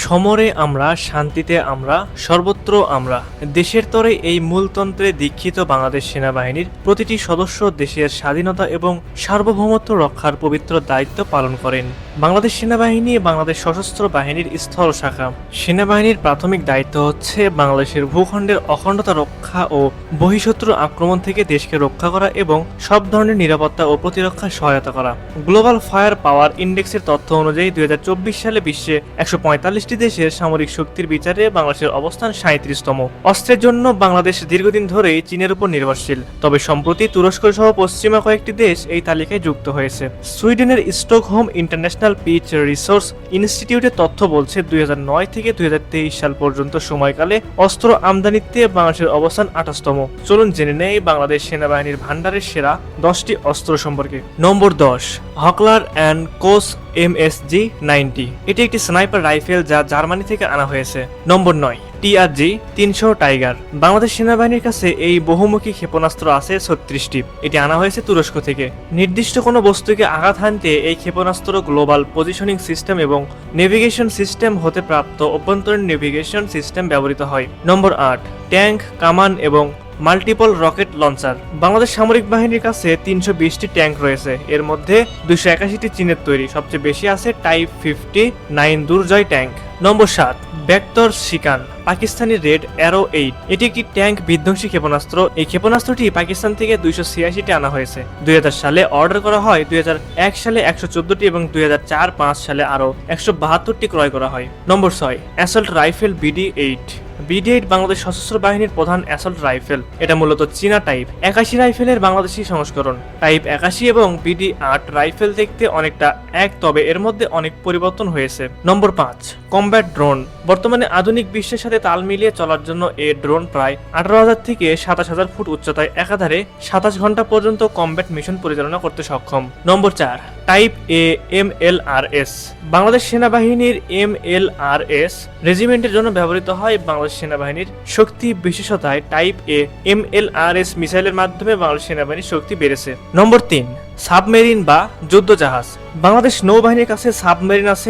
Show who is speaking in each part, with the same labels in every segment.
Speaker 1: সমরে আমরা, শান্তিতে আমরা, সর্বত্র আমরা। দেশের তরে এই মূলতন্ত্রে দীক্ষিত বাংলাদেশ সেনাবাহিনীর প্রতিটি সদস্য দেশের স্বাধীনতা এবং সার্বভৌমত্ব রক্ষার পবিত্র দায়িত্ব পালন করেন। বাংলাদেশ সেনাবাহিনী বাংলাদেশ সশস্ত্র বাহিনীর স্থল শাখা। সেনাবাহিনীর প্রাথমিক দায়িত্ব হচ্ছে বাংলাদেশের ভূখণ্ডের অখণ্ডতা রক্ষা ও বহিঃশত্রু আক্রমণ থেকে দেশকে রক্ষা করা এবং সব ধরনের নিরাপত্তা ও প্রতিরক্ষায় সহায়তা করা। গ্লোবাল ফায়ার পাওয়ার ইন্ডেক্সের তথ্য অনুযায়ী 2024 সালে বিশ্বে 145টি দেশের সামরিক শক্তির বিচারে বাংলাদেশের অবস্থান 37তম। অস্ত্রের জন্য বাংলাদেশ দীর্ঘদিন ধরেই চীনের উপর নির্ভরশীল, তবে সম্প্রতি তুরস্ক সহ পশ্চিমা কয়েকটি দেশ এই তালিকায় যুক্ত হয়েছে। সুইডেনের স্টকহোম ইন্টারন্যাশনাল পিচ রিসোর্স ইনস্টিটিউটের তথ্য বলছে 2009 থেকে 2023 সাল পর্যন্ত সময়কালে অস্ত্র আমদানিতে বাংলাদেশের অবস্থান 28তম। চলুন জেনে নেই বাংলাদেশ সেনাবাহিনীর ভান্ডারের সেরা 10টি অস্ত্র সম্পর্কে। নম্বর 10, হকলার অ্যান্ড কোস MSG-90। এটি একটি স্নাইপার রাইফেল যা জার্মানি থেকে আনা হয়েছে। নম্বর 9, TRG-300 টাইগার। বাংলাদেশ সেনাবাহিনীর কাছে এই বহুমুখী ক্ষেপণাস্ত্র আছে 36টি। এটি আনা হয়েছে তুরস্ক থেকে। নির্দিষ্ট কোনো বস্তুকে আঘাত হানতে এই ক্ষেপণাস্ত্র গ্লোবাল পজিশনিং সিস্টেম এবং নেভিগেশন সিস্টেম হতে প্রাপ্ত অভ্যন্তরীণ নেভিগেশন সিস্টেম ব্যবহৃত হয়। নম্বর 8, ট্যাঙ্ক, কামান এবং মাল্টিপল রকেট লঞ্চার। বাংলাদেশ সামরিক বাহিনীর কাছে 320টি ট্যাঙ্ক রয়েছে। এর মধ্যে 281টি চীনের তৈরি। সবচেয়ে বেশি আছে টাইপ 59 দুর্জয় ট্যাঙ্ক। নম্বর 7, ভেক্টর শিকান, পাকিস্তানি রেড অ্যারো 8। এটি একটি ট্যাঙ্ক বিধ্বংসী ক্ষেপণাস্ত্র। এই ক্ষেপণাস্ত্রটি পাকিস্তান থেকে 286টি আনা হয়েছে। 2000 সালে অর্ডার করা হয়, 2001 সালে 114টি এবং 2004-05 সালে আরও 172টি ক্রয় করা হয়। নম্বর 6, assault rifle BD-8। BD-8 Bangladesh সশস্ত্র বাহিনীর প্রধান অ্যাসল্ট রাইফেল। এটা মূলত চীনা টাইপ 81 রাইফেলের বাংলাদেশি সংস্করণ। টাইপ 81 এবং BD-8 রাইফেল দেখতে অনেকটা এক, তবে এর মধ্যে অনেক পরিবর্তন হয়েছে। নম্বর 5, কমব্যাট ড্রোন। বর্তমানে আধুনিক বিশ্বের সাথে তাল মিলিয়ে চলার জন্য এই ড্রোন প্রায় 18,000 থেকে 27,000 ফুট উচ্চতায় একাধারে 27 ঘন্টা পর্যন্ত কমব্যাট মিশন পরিচালনা করতে সক্ষম। নম্বর 4, টাইপ A MLRS। বাংলাদেশ সেনাবাহিনীর MLRS রেজিমেন্টের জন্য ব্যবহৃত হয়। বাংলাদেশ সেনাবাহিনীর শক্তি বিশেষতায় টাইপ A MLRS মিসাইলের মাধ্যমে বাংলাদেশ সেনাবাহিনীর শক্তি বেড়েছে। নম্বর 3, সাবমেরিন বা যুদ্ধ জাহাজ। বাংলাদেশ নৌবাহিনীর কাছে সাবমেরিন আছে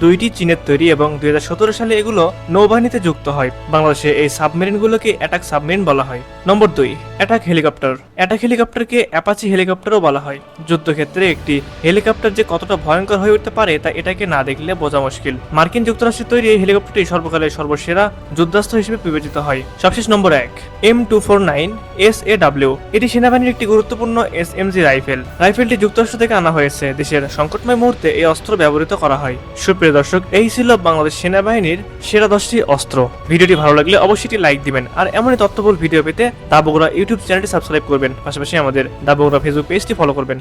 Speaker 1: দুইটি চীনের তৈরি এবং 2017 সালে এগুলো নৌবাহিনীতে যুক্ত হয়। বাংলাদেশে এই সাবমেরিনগুলোকে অ্যাটাক সাবমেরিন বলা হয়। নম্বর 2, অ্যাটাক হেলিকপ্টার। অ্যাটাক হেলিকপ্টারকে অ্যাপাচি হেলিকপ্টারও বলা হয়। যুদ্ধক্ষেত্রে একটি হেলিকপ্টার যে কতটা ভয়ঙ্কর হয়ে উঠতে পারে তা এটাকে না দেখলে বোঝা মুশকিল। মার্কিন যুক্তরাষ্ট্রের তৈরি এই হেলিকপ্টারটি সর্বকালের সর্বসেরা যুদ্ধাস্ত্র হিসেবে বিবেচিত হয়। সবশেষ নম্বর 1, M249 SAW। এটি সেনাবাহিনীর একটি গুরুত্বপূর্ণ SMG রাইফেল। রাইফেলটি যুক্তরাষ্ট্র থেকে আনা হয়েছে। দেশের সংকটময় মুহূর্তে এই অস্ত্র ব্যবহৃত করা হয়। সুপ্রিয় দর্শক, এই ছিল বাংলাদেশ সেনাবাহিনীর সেরা 10টি অস্ত্র। ভিডিওটি ভালো লাগলে অবশ্যই লাইক দিবেন, আর এমনই তথ্যবহুল ভিডিও পেতে দা বগুড়া ইউটিউব চ্যানেলটি সাবস্ক্রাইব করবেন। পাশাপাশি আমাদের দা বগুড়া ফেসবুক পেজটি ফলো করবেন।